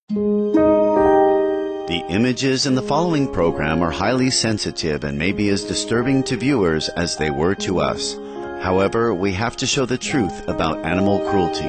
The images in the following program are highly sensitive and may be as disturbing to viewers as they were to us. However, we have to show the truth about animal cruelty.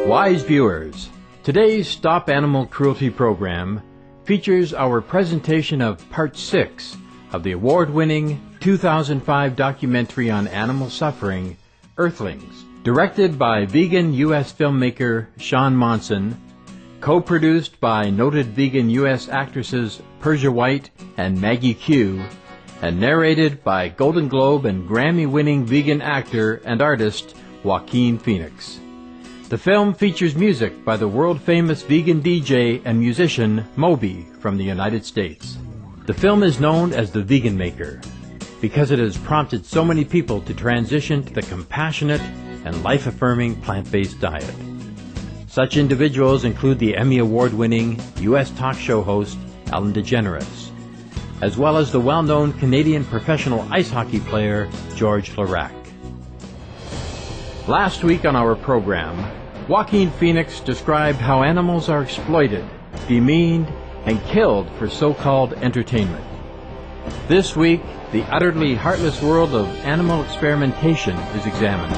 Wise viewers, today's Stop Animal Cruelty program features our presentation of Part 6 of the award-winning 2005 documentary on animal suffering, Earthlings, directed by vegan U.S. filmmaker Sean Monson, co-produced by noted vegan U.S. actresses Persia White and Maggie Q, and narrated by Golden Globe and Grammy-winning vegan actor and artist Joaquin Phoenix. The film features music by the world-famous vegan DJ and musician Moby from the United States. The film is known as The Vegan Maker because it has prompted so many people to transition to the compassionate and life-affirming plant-based diet. Such individuals include the Emmy Award-winning U.S. talk show host Ellen DeGeneres, as well as the well-known Canadian professional ice hockey player Georges Laraque. Last week on our program, Joaquin Phoenix described how animals are exploited, demeaned, and killed for so-called entertainment. This week, the utterly heartless world of animal experimentation is examined.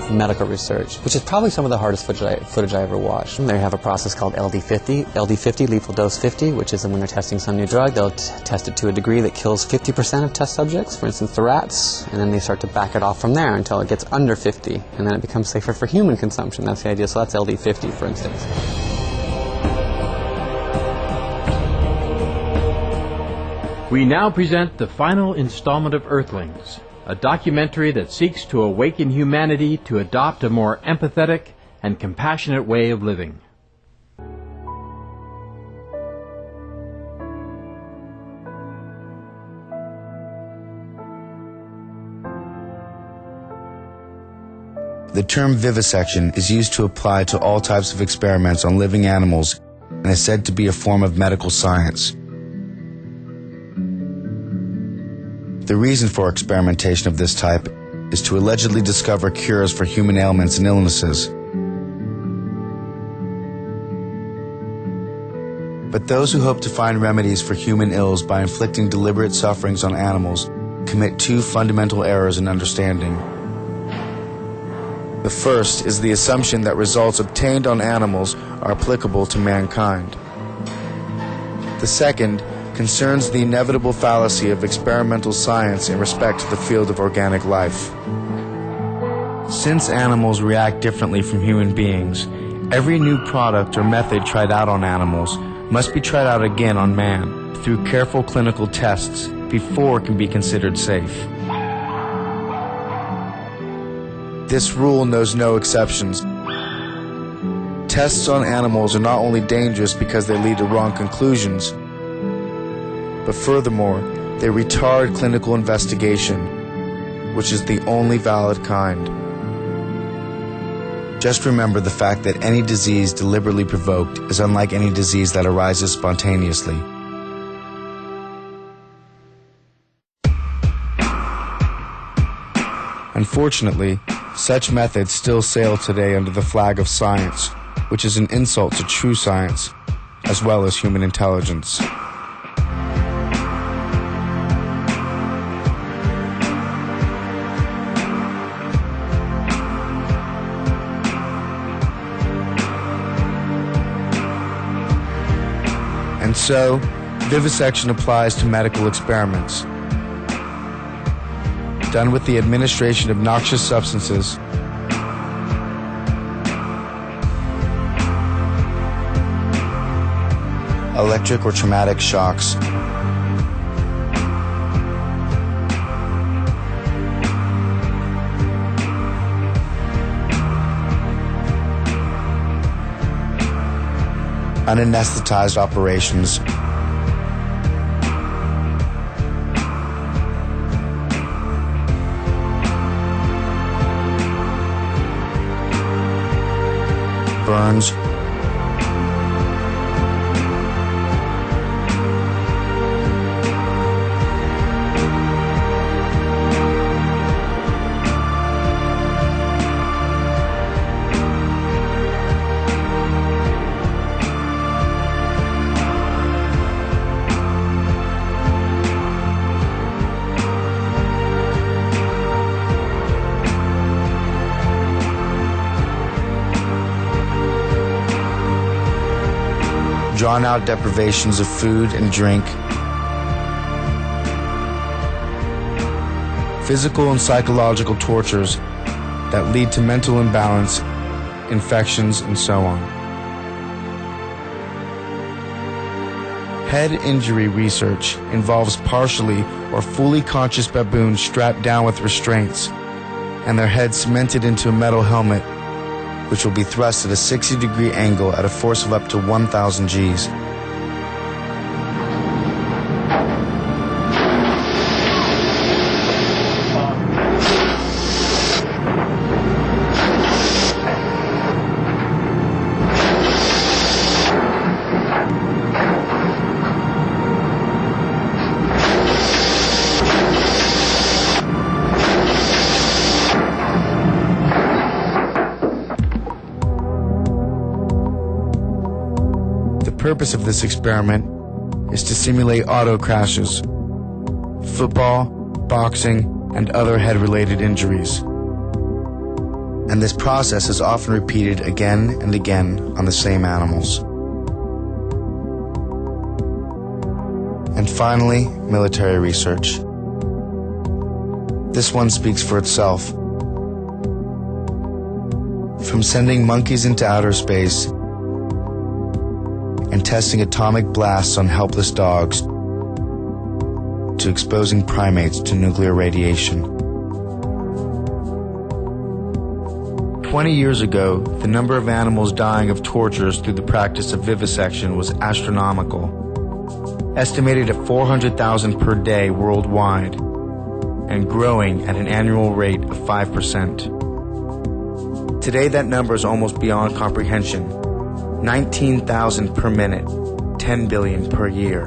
Medical research, which is probably some of the hardest footage I ever watched. They have a process called LD50, lethal dose 50, which is when they're testing some new drug, they'll test it to a degree that kills 50% of test subjects, for instance the rats, and then they start to back it off from there until it gets under 50, and then it becomes safer for human consumption. That's the idea, so that's LD50, for instance. We now present the final installment of Earthlings, a documentary that seeks to awaken humanity to adopt a more empathetic and compassionate way of living. The term vivisection is used to apply to all types of experiments on living animals and is said to be a form of medical science. The reason for experimentation of this type is to allegedly discover cures for human ailments and illnesses. But those who hope to find remedies for human ills by inflicting deliberate sufferings on animals commit two fundamental errors in understanding. The first is the assumption that results obtained on animals are applicable to mankind. The second concerns the inevitable fallacy of experimental science in respect to the field of organic life. Since animals react differently from human beings, every new product or method tried out on animals must be tried out again on man through careful clinical tests before it can be considered safe. This rule knows no exceptions. Tests on animals are not only dangerous because they lead to wrong conclusions, but furthermore, they retard clinical investigation, which is the only valid kind. Just remember the fact that any disease deliberately provoked is unlike any disease that arises spontaneously. Unfortunately, such methods still sail today under the flag of science, which is an insult to true science, as well as human intelligence. And so, vivisection applies to medical experiments. Done with the administration of noxious substances, electric or traumatic shocks, unanesthetized operations, burns. Drawn-out deprivations of food and drink, physical and psychological tortures that lead to mental imbalance, infections, and so on. Head injury research involves partially or fully conscious baboons strapped down with restraints and their heads cemented into a metal helmet, which will be thrust at a 60-degree angle at a force of up to 1,000 Gs. The purpose of this experiment is to simulate auto crashes, football, boxing, and other head-related injuries. And this process is often repeated again and again on the same animals. And finally, military research. This one speaks for itself. From sending monkeys into outer space and testing atomic blasts on helpless dogs to exposing primates to nuclear radiation. 20 years ago, the number of animals dying of tortures through the practice of vivisection was astronomical, estimated at 400,000 per day worldwide, and growing at an annual rate of 5%. Today, that number is almost beyond comprehension. 19,000 per minute, 10 billion per year.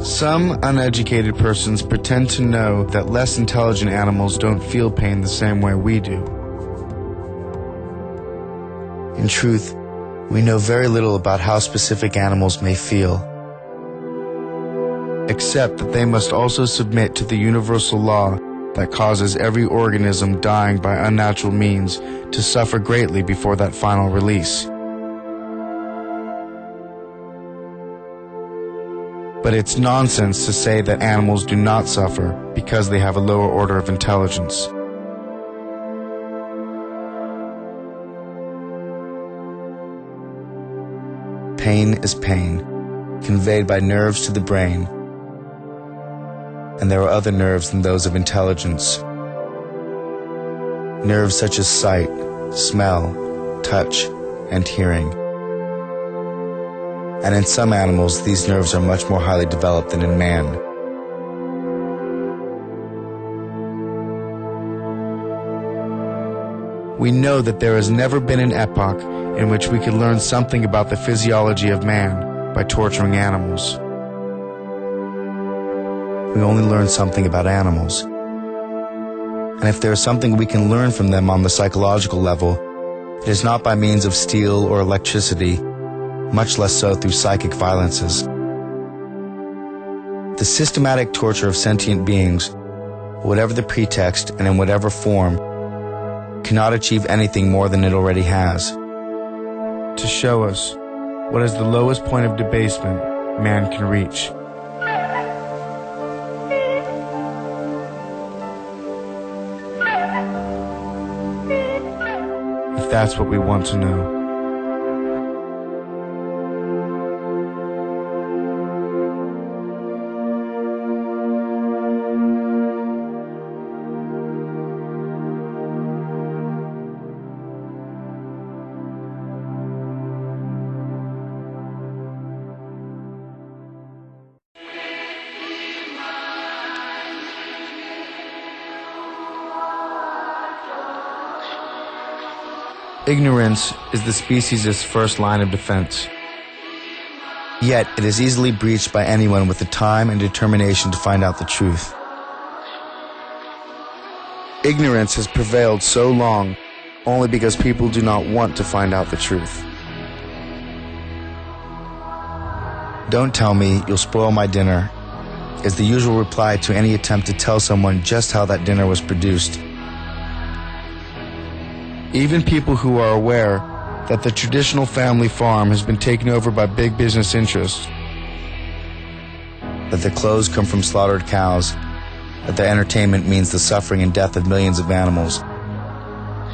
Some uneducated persons pretend to know that less intelligent animals don't feel pain the same way we do. In truth, we know very little about how specific animals may feel, except that they must also submit to the universal law that causes every organism dying by unnatural means to suffer greatly before that final release. But it's nonsense to say that animals do not suffer because they have a lower order of intelligence. Pain is pain, conveyed by nerves to the brain, and there are other nerves than those of intelligence. Nerves such as sight, smell, touch, and hearing. And in some animals, these nerves are much more highly developed than in man. We know that there has never been an epoch in which we could learn something about the physiology of man by torturing animals. We only learn something about animals. And if there is something we can learn from them on the psychological level, it is not by means of steel or electricity, much less so through psychic violences. The systematic torture of sentient beings, whatever the pretext and in whatever form, cannot achieve anything more than it already has. To show us what is the lowest point of debasement man can reach. If that's what we want to know. Ignorance is the species' first line of defense. Yet it is easily breached by anyone with the time and determination to find out the truth. Ignorance has prevailed so long only because people do not want to find out the truth. "Don't tell me, you'll spoil my dinner," is the usual reply to any attempt to tell someone just how that dinner was produced. Even people who are aware that the traditional family farm has been taken over by big business interests, that the clothes come from slaughtered cows, that their entertainment means the suffering and death of millions of animals,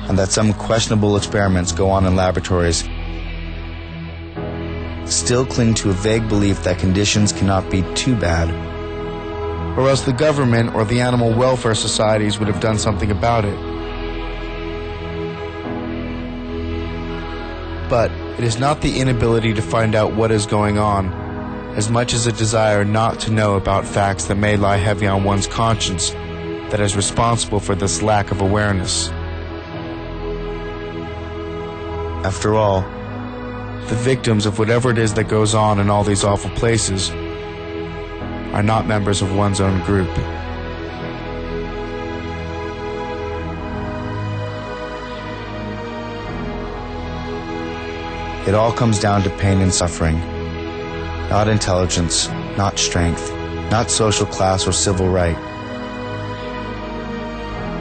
and that some questionable experiments go on in laboratories, still cling to a vague belief that conditions cannot be too bad, or else the government or the animal welfare societies would have done something about it. But it is not the inability to find out what is going on, as much as a desire not to know about facts that may lie heavy on one's conscience, that is responsible for this lack of awareness. After all, the victims of whatever it is that goes on in all these awful places are not members of one's own group. It all comes down to pain and suffering, not intelligence, not strength, not social class or civil right.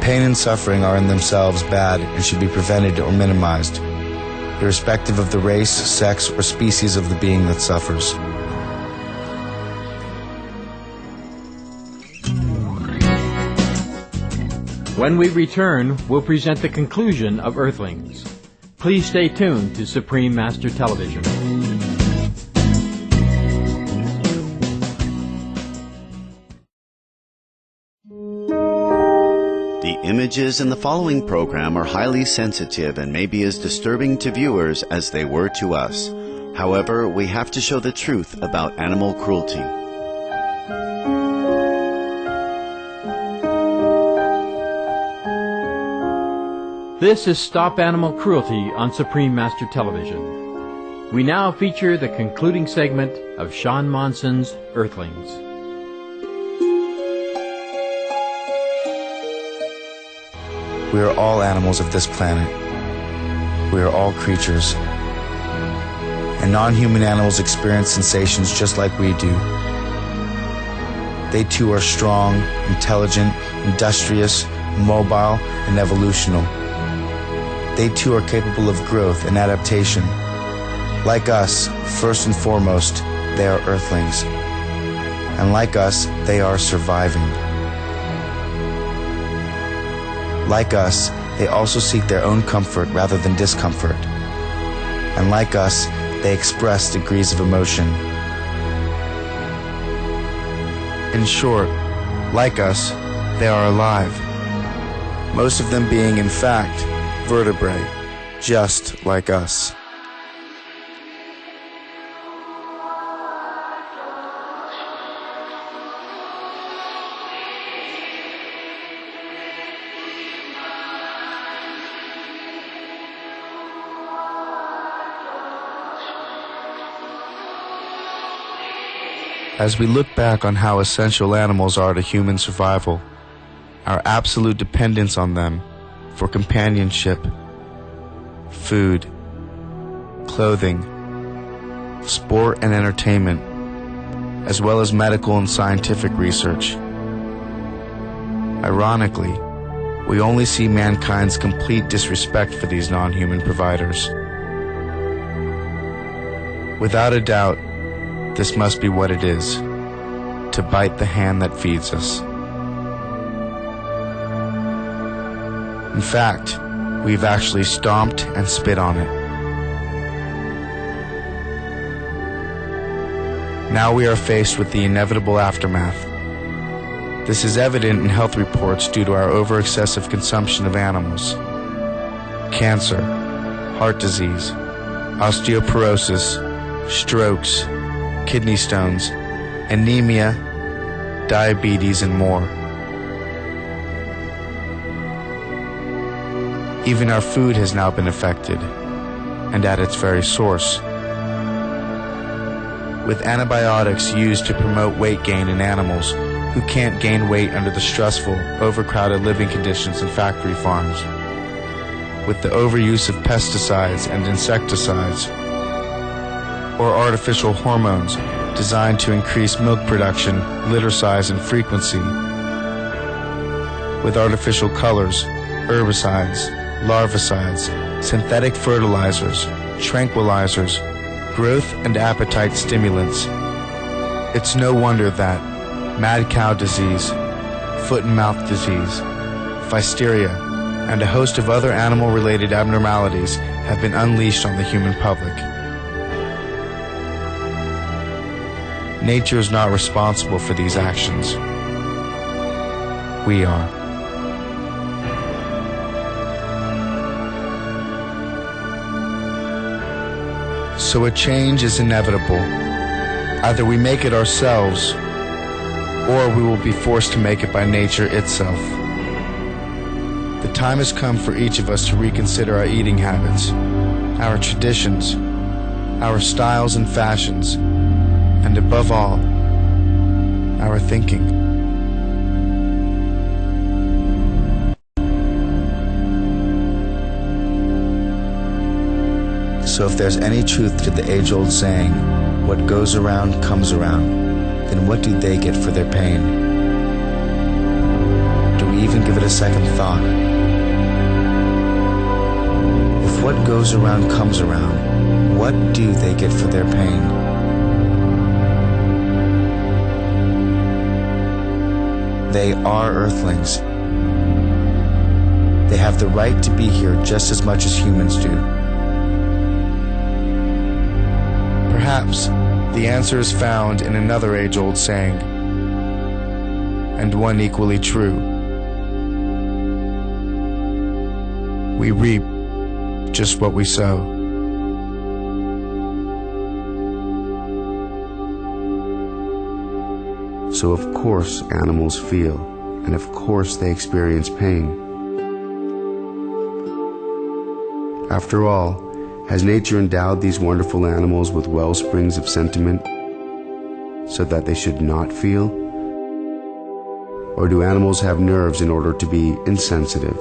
Pain and suffering are in themselves bad and should be prevented or minimized, irrespective of the race, sex, or species of the being that suffers. When we return, we'll present the conclusion of Earthlings. Please stay tuned to Supreme Master Television. The images in the following program are highly sensitive and may be as disturbing to viewers as they were to us. However, we have to show the truth about animal cruelty. This is Stop Animal Cruelty on Supreme Master Television. We now feature the concluding segment of Sean Monson's Earthlings. We are all animals of this planet. We are all creatures. And non-human animals experience sensations just like we do. They too are strong, intelligent, industrious, mobile, and evolutional. They too are capable of growth and adaptation. Like us, first and foremost, they are Earthlings. And like us, they are surviving. Like us, they also seek their own comfort rather than discomfort. And like us, they express degrees of emotion. In short, like us, they are alive. Most of them being, in fact, vertebrae, just like us. As we look back on how essential animals are to human survival, our absolute dependence on them for companionship, food, clothing, sport and entertainment, as well as medical and scientific research. Ironically, we only see mankind's complete disrespect for these non-human providers. Without a doubt, this must be what it is, to bite the hand that feeds us. In fact, we've actually stomped and spit on it. Now we are faced with the inevitable aftermath. This is evident in health reports due to our over-excessive consumption of animals. Cancer, heart disease, osteoporosis, strokes, kidney stones, anemia, diabetes, and more. Even our food has now been affected, and at its very source. With antibiotics used to promote weight gain in animals who can't gain weight under the stressful, overcrowded living conditions in factory farms. With the overuse of pesticides and insecticides, or artificial hormones designed to increase milk production, litter size, and frequency. With artificial colors, herbicides, larvicides, synthetic fertilizers, tranquilizers, growth and appetite stimulants. It's no wonder that mad cow disease, foot and mouth disease, physteria, and a host of other animal-related abnormalities have been unleashed on the human public. Nature is not responsible for these actions. We are. So a change is inevitable. Either we make it ourselves, or we will be forced to make it by nature itself. The time has come for each of us to reconsider our eating habits, our traditions, our styles and fashions, and above all, our thinking. So if there's any truth to the age-old saying, what goes around comes around, then what do they get for their pain? Do we even give it a second thought? If what goes around comes around, what do they get for their pain? They are Earthlings. They have the right to be here just as much as humans do. Perhaps the answer is found in another age-old saying, and one equally true. We reap just what we sow. So of course animals feel, and of course they experience pain. After all, has nature endowed these wonderful animals with well springs of sentiment so that they should not feel? Or do animals have nerves in order to be insensitive?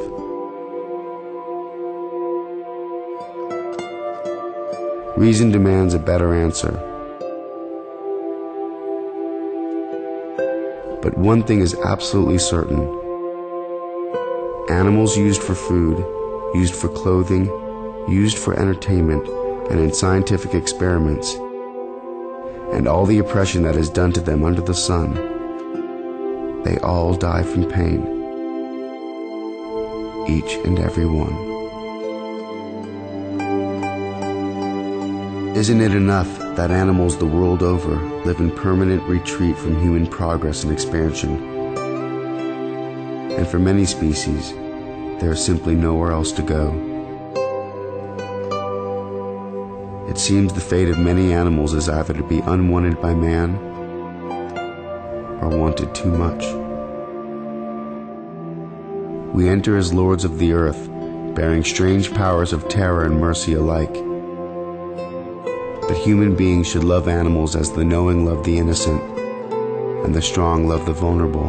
Reason demands a better answer. But one thing is absolutely certain. Animals used for food, used for clothing, used for entertainment and in scientific experiments, and all the oppression that is done to them under the sun, they all die from pain. Each and every one. Isn't it enough that animals the world over live in permanent retreat from human progress and expansion? And for many species, there is simply nowhere else to go. It seems the fate of many animals is either to be unwanted by man or wanted too much. We enter as lords of the earth, bearing strange powers of terror and mercy alike. But human beings should love animals as the knowing love the innocent, and the strong love the vulnerable.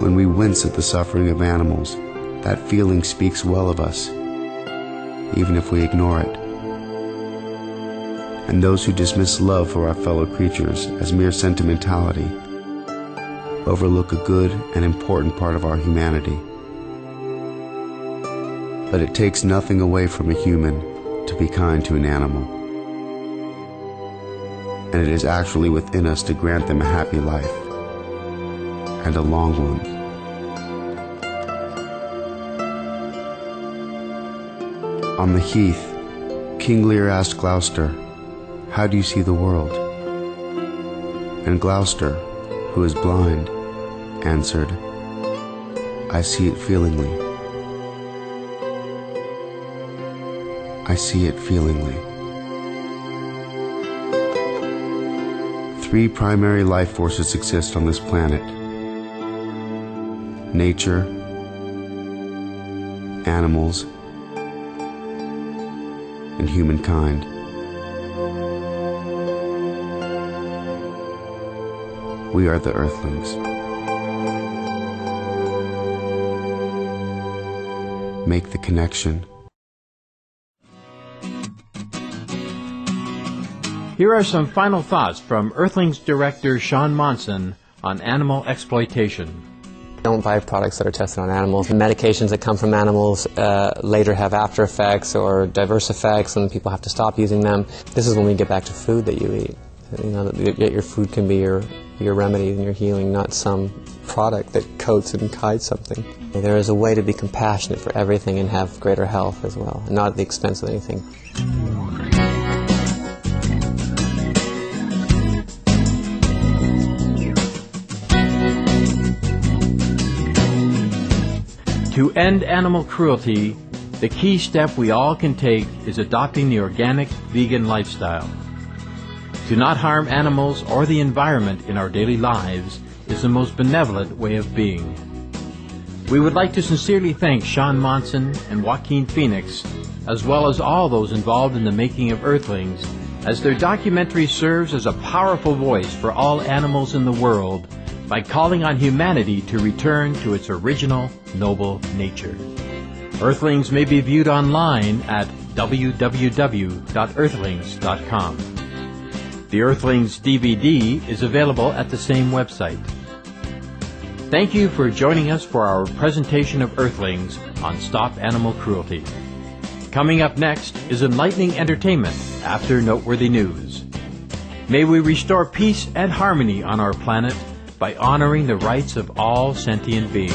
When we wince at the suffering of animals, that feeling speaks well of us, even if we ignore it. And those who dismiss love for our fellow creatures as mere sentimentality overlook a good and important part of our humanity. But it takes nothing away from a human to be kind to an animal. And it is actually within us to grant them a happy life, and a long one. On the heath, King Lear asked Gloucester, "How do you see the world?" And Gloucester, who is blind, answered, "I see it feelingly. I see it feelingly." 3 primary life forces exist on this planet: nature, animals, and humankind. We are the Earthlings. Make the connection. Here are some final thoughts from Earthlings director Sean Monson on animal exploitation. Don't buy products that are tested on animals. The medications that come from animals later have after effects or diverse effects, and people have to stop using them. This is when we get back to food that you eat. You know, that your food can be your remedy and your healing, not some product that coats and hides something. There is a way to be compassionate for everything and have greater health as well, and not at the expense of anything. To end animal cruelty, the key step we all can take is adopting the organic vegan lifestyle. To not harm animals or the environment in our daily lives is the most benevolent way of being. We would like to sincerely thank Sean Monson and Joaquin Phoenix, as well as all those involved in the making of Earthlings, as their documentary serves as a powerful voice for all animals in the world by calling on humanity to return to its original noble nature. Earthlings may be viewed online at www.earthlings.com. The Earthlings DVD is available at the same website. Thank you for joining us for our presentation of Earthlings on Stop Animal Cruelty. Coming up next is enlightening entertainment after noteworthy news. May we restore peace and harmony on our planet by honoring the rights of all sentient beings.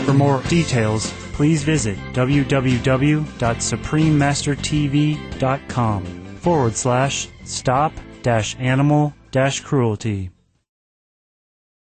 For more details, please visit www.suprememastertv.com/stop-animal-cruelty.